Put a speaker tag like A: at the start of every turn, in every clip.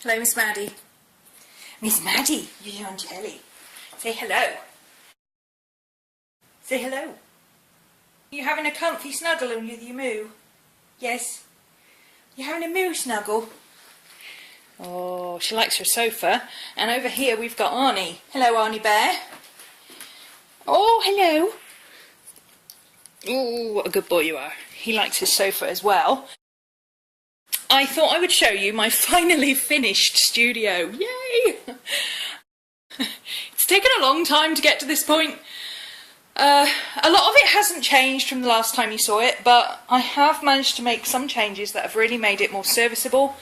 A: Hello, Miss Maddie. Miss Maddie, you're on telly. Say hello. Say hello. You having a comfy snuggle in with your moo? Yes. You having a moo snuggle? Oh, she likes her sofa. And over here we've got Arnie. Hello, Arnie Bear. Oh, hello. Oh, what a good boy you are. He likes his sofa as well. I thought I would show you my finally finished studio. Yay! It's taken a long time to get to this point. A lot of it hasn't changed from the last time you saw it, but I have managed to make some changes that have really made it more serviceable.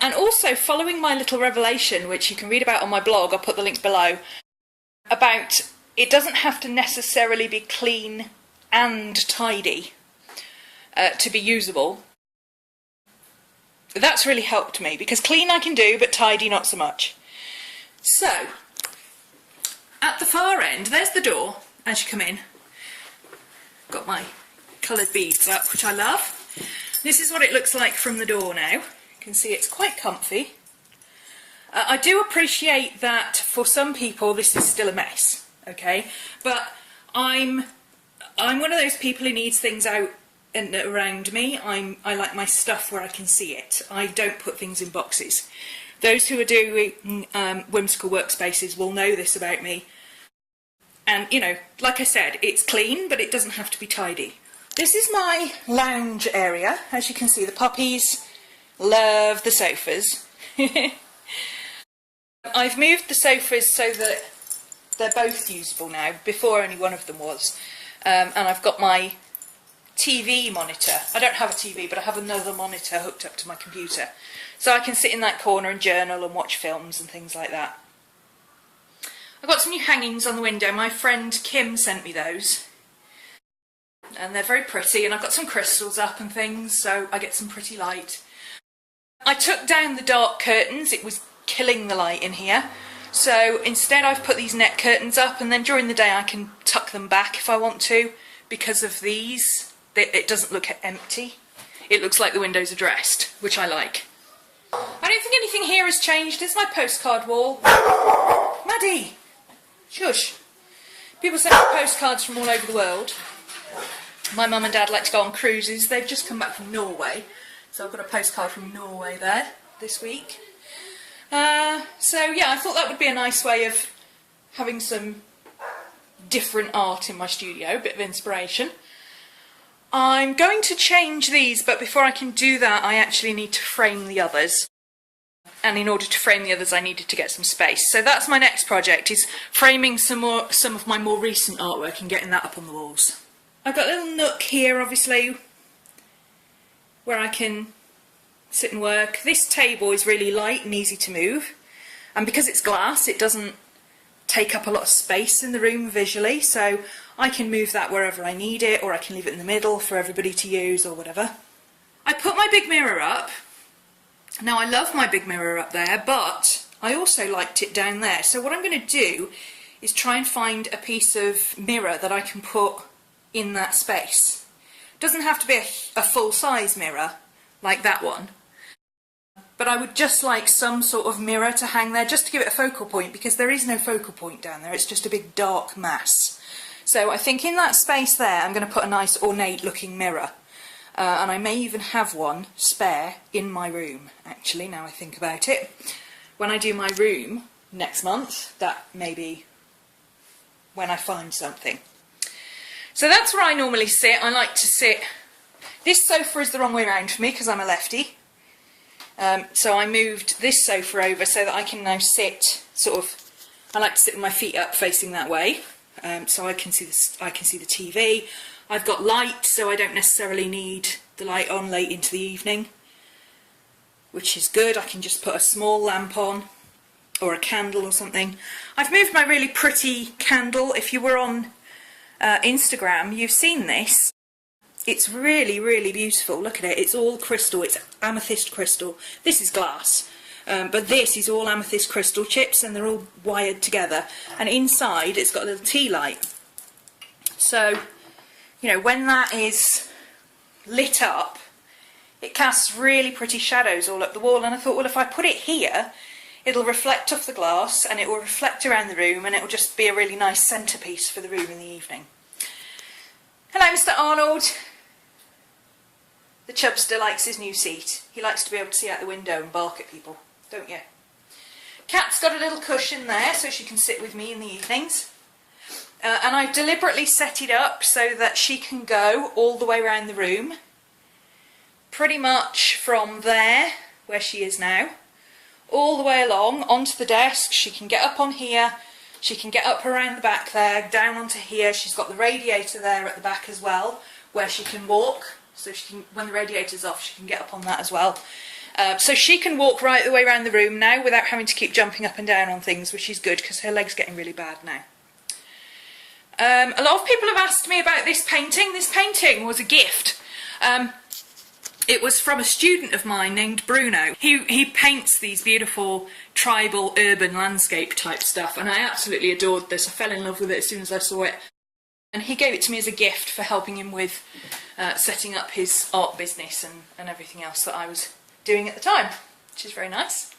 A: And also, following my little revelation, which you can read about on my blog, I'll put the link below, about it doesn't have to necessarily be clean and tidy to be usable. That's really helped me, because clean I can do, but tidy not so much. So, at the far end, there's the door as you come in. Got my coloured beads up, which I love. This is what it looks like from the door now. You can see it's quite comfy. I do appreciate that for some people this is still a mess, okay? But I'm one of those people who needs things out and around me. I like my stuff where I can see it. I don't put things in boxes. Those who are doing whimsical workspaces will know this about me. And, you know, like I said, it's clean, but it doesn't have to be tidy. This is my lounge area. As you can see, the puppies love the sofas. I've moved the sofas so that they're both usable now. Before, only one of them was. And I've got my TV monitor. I don't have a TV, but I have another monitor hooked up to my computer. So I can sit in that corner and journal and watch films and things like that. I've got some new hangings on the window. My friend Kim sent me those. And they're very pretty, and I've got some crystals up and things, so I get some pretty light. I took down the dark curtains. It was killing the light in here. So instead I've put these net curtains up, and then during the day I can tuck them back if I want to. Because of these, it doesn't look empty. It looks like the windows are dressed, which I like. I don't think anything here has changed. It's my postcard wall. Maddie! Shush. People send me postcards from all over the world. My mum and dad like to go on cruises. They've just come back from Norway. So I've got a postcard from Norway there this week. So yeah, I thought that would be a nice way of having some different art in my studio, a bit of inspiration. I'm going to change these, but before I can do that I actually need to frame the others. And in order to frame the others I needed to get some space. So that's my next project, is framing some of my more recent artwork and getting that up on the walls. I've got a little nook here obviously where I can sit and work. This table is really light and easy to move, and because it's glass it doesn't take up a lot of space in the room visually, so I can move that wherever I need it, or I can leave it in the middle for everybody to use or whatever. I put my big mirror up. Now I love my big mirror up there, but I also liked it down there, so what I'm going to do is try and find a piece of mirror that I can put in that space. It doesn't have to be a full-size mirror like that one, but I would just like some sort of mirror to hang there just to give it a focal point, because there is no focal point down there, it's just a big dark mass. So I think in that space there I'm going to put a nice ornate looking mirror. And I may even have one spare in my room, actually, now I think about it. When I do my room next month, that may be when I find something. So that's where I normally sit. I like to sit... This sofa is the wrong way around for me because I'm a lefty. So I moved this sofa over so that I can now sit sort of... I like to sit with my feet up facing that way, so I can see the TV. I've got light, so I don't necessarily need the light on late into the evening, which is good. I can just put a small lamp on, or a candle or something. I've moved my really pretty candle. If you were on Instagram, you've seen this. It's really, really beautiful. Look at it. It's all crystal. It's amethyst crystal. This is glass, but this is all amethyst crystal chips, and they're all wired together. And inside, it's got a little tea light. So, you know, when that is lit up, it casts really pretty shadows all up the wall, and I thought, well, if I put it here, it'll reflect off the glass and it will reflect around the room, and it will just be a really nice centrepiece for the room in the evening. Hello, Mr. Arnold. The chubster likes his new seat. He likes to be able to see out the window and bark at people, don't you? Kat's got a little cushion there so she can sit with me in the evenings. And I've deliberately set it up so that she can go all the way around the room. Pretty much from there, where she is now, all the way along onto the desk. She can get up on here, she can get up around the back there, down onto here. She's got the radiator there at the back as well, where she can walk. So she can, when the radiator's off, she can get up on that as well. So she can walk right the way around the room now without having to keep jumping up and down on things, which is good because her leg's getting really bad now. A lot of people have asked me about this painting. This painting was a gift. It was from a student of mine named Bruno. He paints these beautiful tribal urban landscape type stuff, and I absolutely adored this. I fell in love with it as soon as I saw it. And he gave it to me as a gift for helping him with setting up his art business and everything else that I was doing at the time, which is very nice.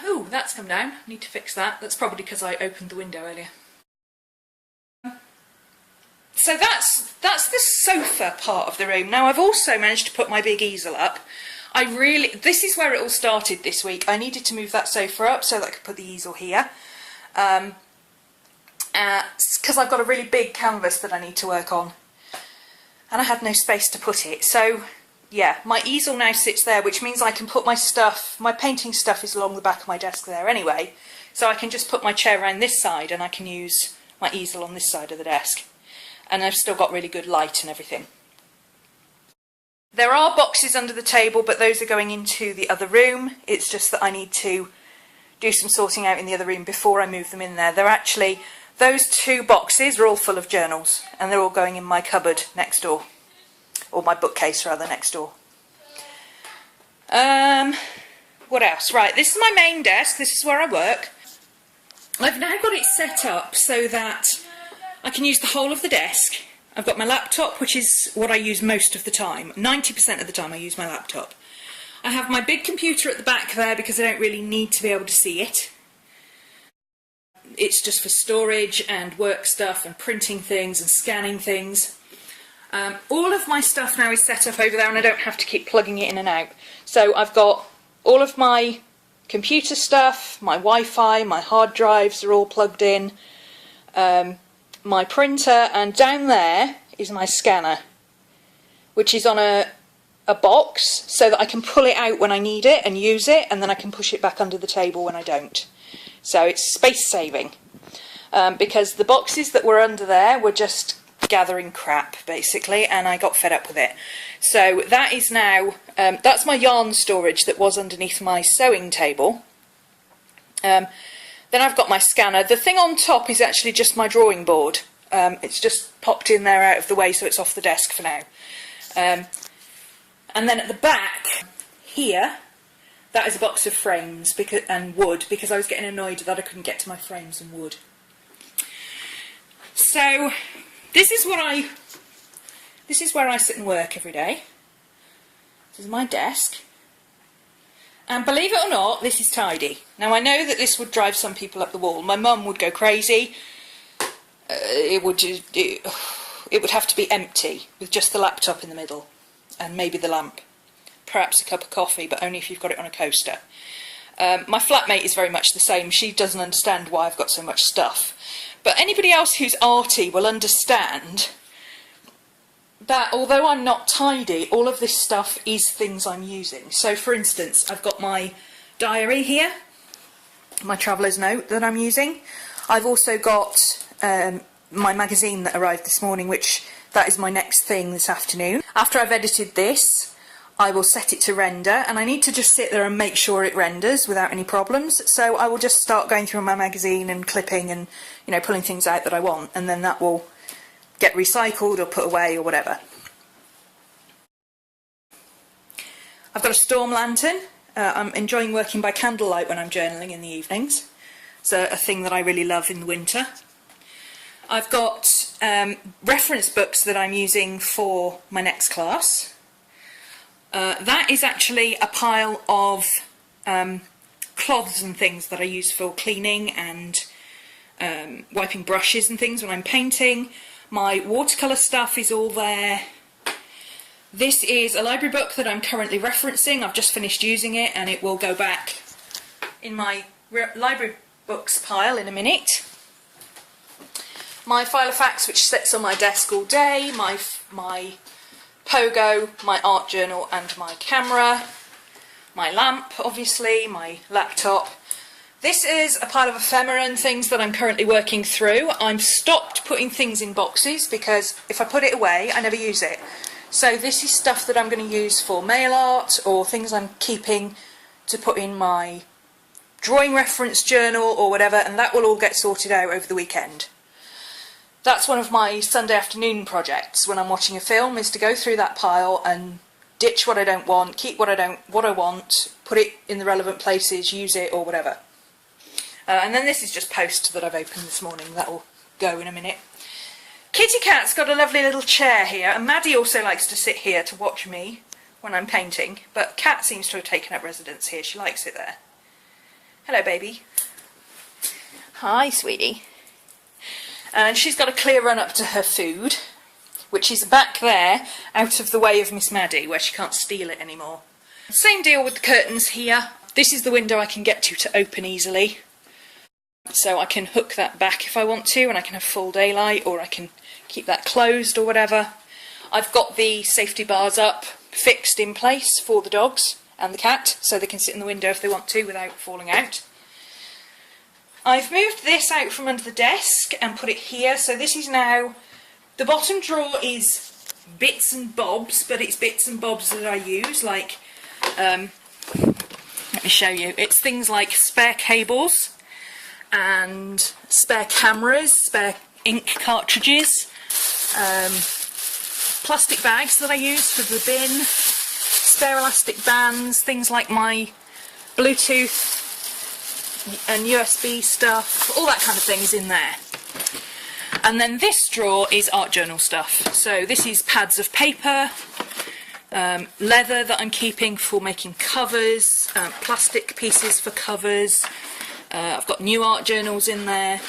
A: Ooh, that's come down. Need to fix that. That's probably because I opened the window earlier. So that's the sofa part of the room. Now I've also managed to put my big easel up. This is where it all started this week. I needed to move that sofa up so that I could put the easel here. Because I've got a really big canvas that I need to work on. And I had no space to put it. So yeah, my easel now sits there, which means I can put my stuff, my painting stuff is along the back of my desk there anyway. So I can just put my chair around this side and I can use my easel on this side of the desk. And I've still got really good light and everything. There are boxes under the table, but those are going into the other room. It's just that I need to do some sorting out in the other room before I move them in there. They're actually, those two boxes are all full of journals, and they're all going in my cupboard next door. Or my bookcase rather, next door. What else? Right, this is my main desk. This is where I work. I've now got it set up so that I can use the whole of the desk. I've got my laptop, which is what I use most of the time. 90% of the time I use my laptop. I have my big computer at the back there because I don't really need to be able to see it. It's just for storage and work stuff and printing things and scanning things. All of my stuff now is set up over there and I don't have to keep plugging it in and out. So I've got all of my computer stuff, my Wi-Fi, my hard drives are all plugged in, my printer, and down there is my scanner, which is on a box so that I can pull it out when I need it and use it, and then I can push it back under the table when I don't. So it's space saving, because the boxes that were under there were just gathering crap basically, and I got fed up with it. So that is now, that's my yarn storage that was underneath my sewing table. Then I've got my scanner. The thing on top is actually just my drawing board. It's just popped in there out of the way, so it's off the desk for now. And then at the back here, that is a box of frames and wood, because I was getting annoyed that I couldn't get to my frames and wood. So this is where I sit and work every day. This is my desk. And believe it or not, this is tidy. Now I know that this would drive some people up the wall. My mum would go crazy. It would have to be empty with just the laptop in the middle and maybe the lamp. Perhaps a cup of coffee, but only if you've got it on a coaster. My flatmate is very much the same. She doesn't understand why I've got so much stuff. But anybody else who's arty will understand that although I'm not tidy, all of this stuff is things I'm using. So for instance, I've got my diary here, my traveller's note that I'm using. I've also got my magazine that arrived this morning, that is my next thing this afternoon. After I've edited this, I will set it to render, and I need to just sit there and make sure it renders without any problems. So I will just start going through my magazine and clipping and, you know, pulling things out that I want, and then that will get recycled or put away or whatever. I've got a storm lantern. I'm enjoying working by candlelight when I'm journaling in the evenings. It's a thing that I really love in the winter. I've got reference books that I'm using for my next class. That is actually a pile of cloths and things that I use for cleaning and wiping brushes and things when I'm painting. My watercolour stuff is all there. This is a library book that I'm currently referencing. I've just finished using it and it will go back in my library books pile in a minute. My file of facts, which sits on my desk all day, my pogo, my art journal and my camera, my lamp obviously, my laptop. This is a pile of ephemera and things that I'm currently working through. I've stopped putting things in boxes because if I put it away I never use it. So this is stuff that I'm going to use for mail art or things I'm keeping to put in my drawing reference journal or whatever, and that will all get sorted out over the weekend. That's one of my Sunday afternoon projects when I'm watching a film, is to go through that pile and ditch what I don't want, keep what I want, put it in the relevant places, use it or whatever. And then this is just post that I've opened this morning. That will go in a minute. Kitty Cat's got a lovely little chair here, and Maddie also likes to sit here to watch me when I'm painting, but Cat seems to have taken up residence here. She likes it there. Hello, baby. Hi, sweetie. And she's got a clear run up to her food, which is back there, out of the way of Miss Maddie, where she can't steal it anymore. Same deal with the curtains here. This is the window I can get to open easily. So I can hook that back if I want to, and I can have full daylight, or I can keep that closed or whatever. I've got the safety bars up, fixed in place for the dogs and the cat, so they can sit in the window if they want to without falling out. I've moved this out from under the desk and put it here, so this is now, the bottom drawer is bits and bobs, but it's bits and bobs that I use, like, let me show you, it's things like spare cables and spare cameras, spare ink cartridges, plastic bags that I use for the bin, spare elastic bands, things like my Bluetooth and USB stuff, all that kind of thing is in there. And then this drawer is art journal stuff. So this is pads of paper, leather that I'm keeping for making covers, plastic pieces for covers. I've got new art journals in there,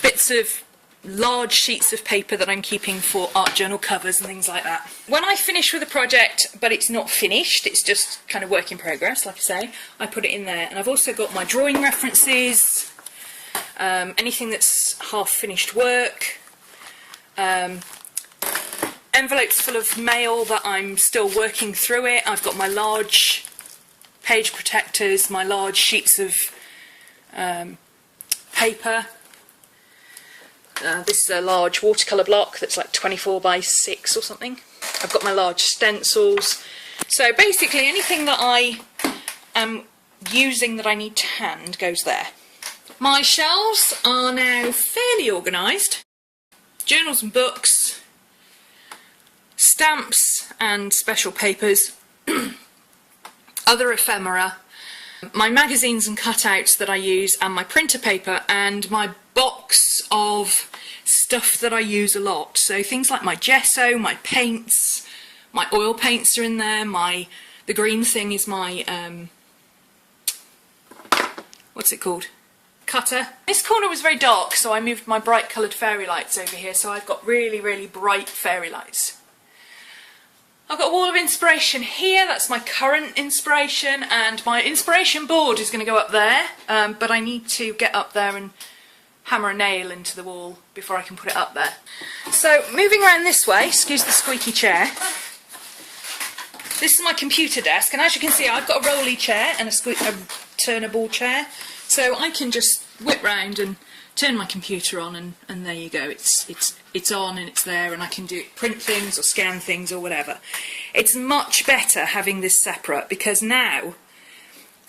A: bits of large sheets of paper that I'm keeping for art journal covers and things like that. When I finish with a project, but it's not finished, it's just kind of work in progress, like I say, I put it in there. And I've also got my drawing references, anything that's half finished work, envelopes full of mail that I'm still working through it. I've got my large page protectors, my large sheets of paper. This is a large watercolour block that's like 24 by 6 or something. I've got my large stencils. So basically anything that I am using that I need to hand goes there. My shelves are now fairly organised. Journals and books, stamps and special papers, other ephemera, my magazines and cutouts that I use, and my printer paper, and my box of stuff that I use a lot. So things like my gesso, my paints, my oil paints are in there, the green thing is my, what's it called? Cutter. This corner was very dark, so I moved my bright coloured fairy lights over here, so I've got really, really bright fairy lights. I've got a wall of inspiration here, that's my current inspiration, and my inspiration board is going to go up there, but I need to get up there and hammer a nail into the wall before I can put it up there. So moving around this way, excuse the squeaky chair, this is my computer desk, and as you can see I've got a rolly chair and a turnable chair, so I can just whip round and turn my computer on, and there you go, it's on and it's there, and I can print things or scan things or whatever. It's much better having this separate, because now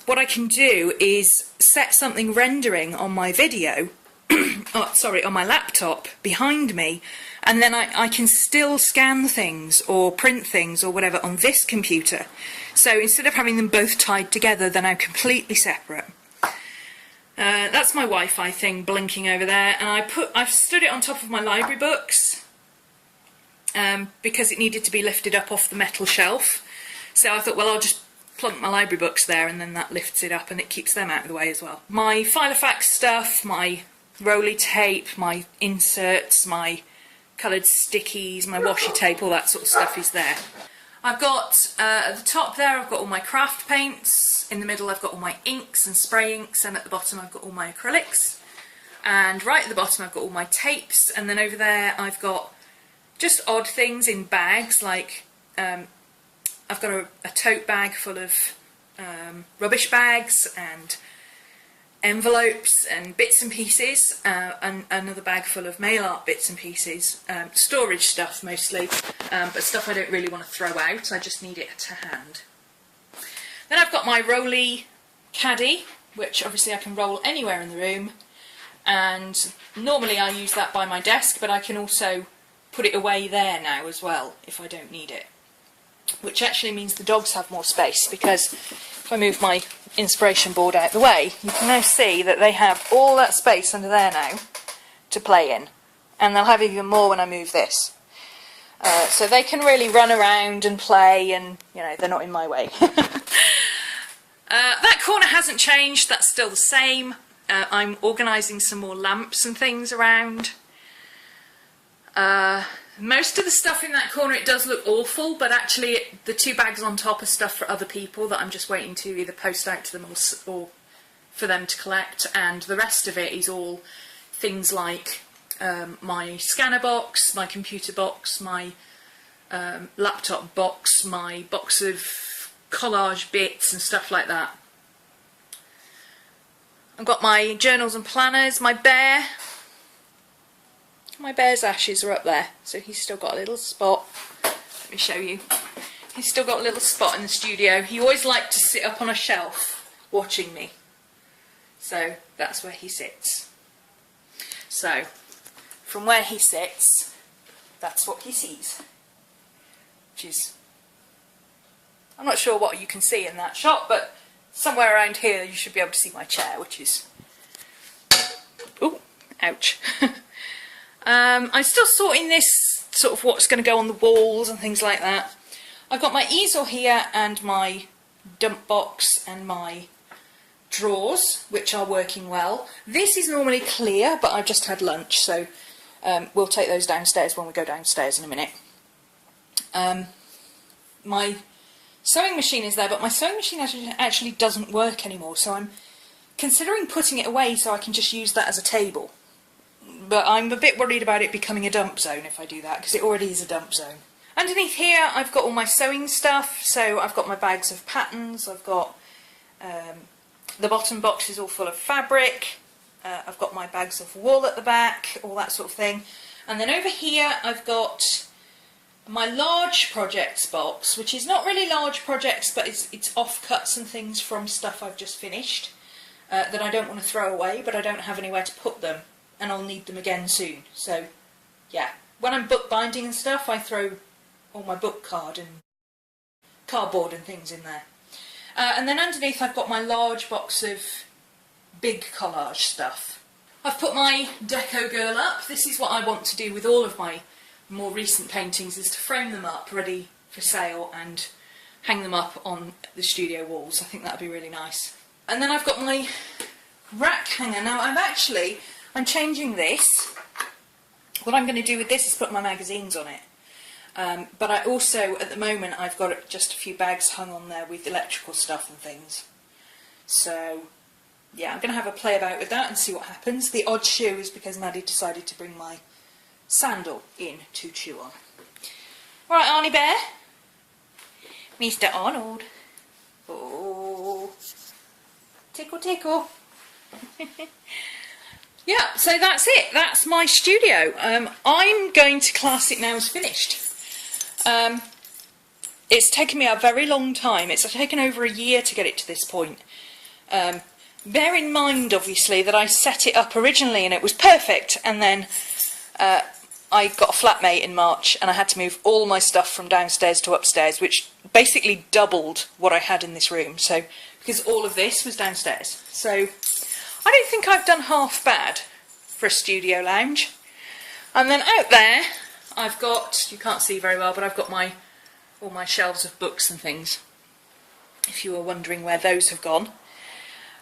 A: what I can do is set something rendering on my video, on my laptop behind me, and then I can still scan things or print things or whatever on this computer. So instead of having them both tied together, they're now completely separate. That's my Wi-Fi thing blinking over there, and I've stood it on top of my library books because it needed to be lifted up off the metal shelf. So I thought, well, I'll just plunk my library books there, and then that lifts it up and it keeps them out of the way as well. My Filofax stuff, my roly tape, my inserts, my coloured stickies, my washi tape, all that sort of stuff is there. I've got, at the top there, I've got all my craft paints. In the middle I've got all my inks and spray inks, and at the bottom I've got all my acrylics. And right at the bottom I've got all my tapes, and then over there I've got just odd things in bags, like I've got a tote bag full of rubbish bags and envelopes and bits and pieces, and another bag full of mail art bits and pieces, storage stuff mostly, but stuff I don't really want to throw out, I just need it to hand. Then I've got my rolly caddy, which obviously I can roll anywhere in the room, and normally I use that by my desk, but I can also put it away there now as well if I don't need it, which actually means the dogs have more space, because if I move my inspiration board out the way, you can now see that they have all that space under there now to play in, and they'll have even more when I move this. So they can really run around and play, and you know, they're not in my way. That corner hasn't changed, that's still the same. I'm organising some more lamps and things around. Most of the stuff in that corner, it does look awful, but actually the two bags on top are stuff for other people that I'm just waiting to either post out to them or for them to collect, and the rest of it is all things like my scanner box, my computer box, my laptop box, my box of collage bits and stuff like that. I've got my journals and planners, my bear. My bear's ashes are up there, so he's still got a little spot. Let me show you. He's still got a little spot in the studio. He always liked to sit up on a shelf watching me. So that's where he sits. So from where he sits, that's what he sees. Which is, I'm not sure what you can see in that shot, but somewhere around here you should be able to see my chair, which is, ooh, ouch. I'm still sorting this, sort of what's going to go on the walls and things like that. I've got my easel here and my dump box and my drawers, which are working well. This is normally clear, but I've just had lunch, so we'll take those downstairs when we go downstairs in a minute. My sewing machine is there, but my sewing machine actually doesn't work anymore, so I'm considering putting it away so I can just use that as a table. But I'm a bit worried about it becoming a dump zone if I do that, because it already is a dump zone. Underneath here I've got all my sewing stuff, so I've got my bags of patterns, I've got the bottom box is all full of fabric, I've got my bags of wool at the back, all that sort of thing. And then over here I've got my large projects box, which is not really large projects, but it's offcuts and things from stuff I've just finished that I don't want to throw away, but I don't have anywhere to put them, and I'll need them again soon. So yeah, when I'm book binding and stuff, I throw all my book card and cardboard and things in there. And then underneath I've got my large box of big collage stuff. I've put my Deco Girl up. This is what I want to do with all of my more recent paintings, is to frame them up ready for sale and hang them up on the studio walls. I think that would be really nice. And then I've got my rack hanger. Now I'm changing this. What I'm going to do with this is put my magazines on it. But I also, at the moment, I've got just a few bags hung on there with electrical stuff and things. So yeah, I'm going to have a play about with that and see what happens. The odd shoe is because Maddie decided to bring my sandal in to chew on. Right, Arnie Bear. Mr. Arnold. Oh. Tickle, tickle. Yeah, so that's it. That's my studio. I'm going to class it now as finished. It's taken me a very long time. It's taken over a year to get it to this point. Bear in mind, obviously, that I set it up originally and it was perfect, and then I got a flatmate in March and I had to move all my stuff from downstairs to upstairs, which basically doubled what I had in this room. So, because all of this was downstairs. So I don't think I've done half bad for a studio lounge. And then out there, I've got, you can't see very well, but I've got all my shelves of books and things, if you were wondering where those have gone.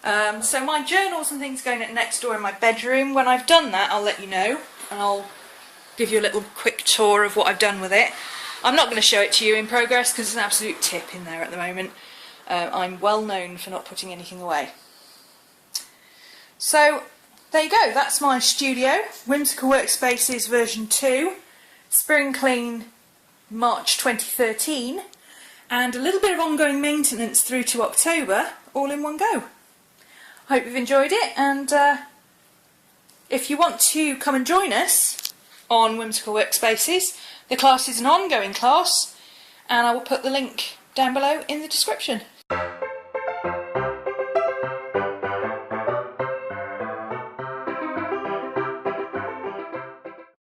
A: So my journals and things going next door in my bedroom. When I've done that, I'll let you know, and I'll give you a little quick tour of what I've done with it. I'm not going to show it to you in progress because it's an absolute tip in there at the moment. I'm well known for not putting anything away. So there you go, that's my studio, Whimsical Workspaces version 2, spring clean March 2013, and a little bit of ongoing maintenance through to October, all in one go. Hope you've enjoyed it, and if you want to come and join us on Whimsical Workspaces, the class is an ongoing class, and I will put the link down below in the description.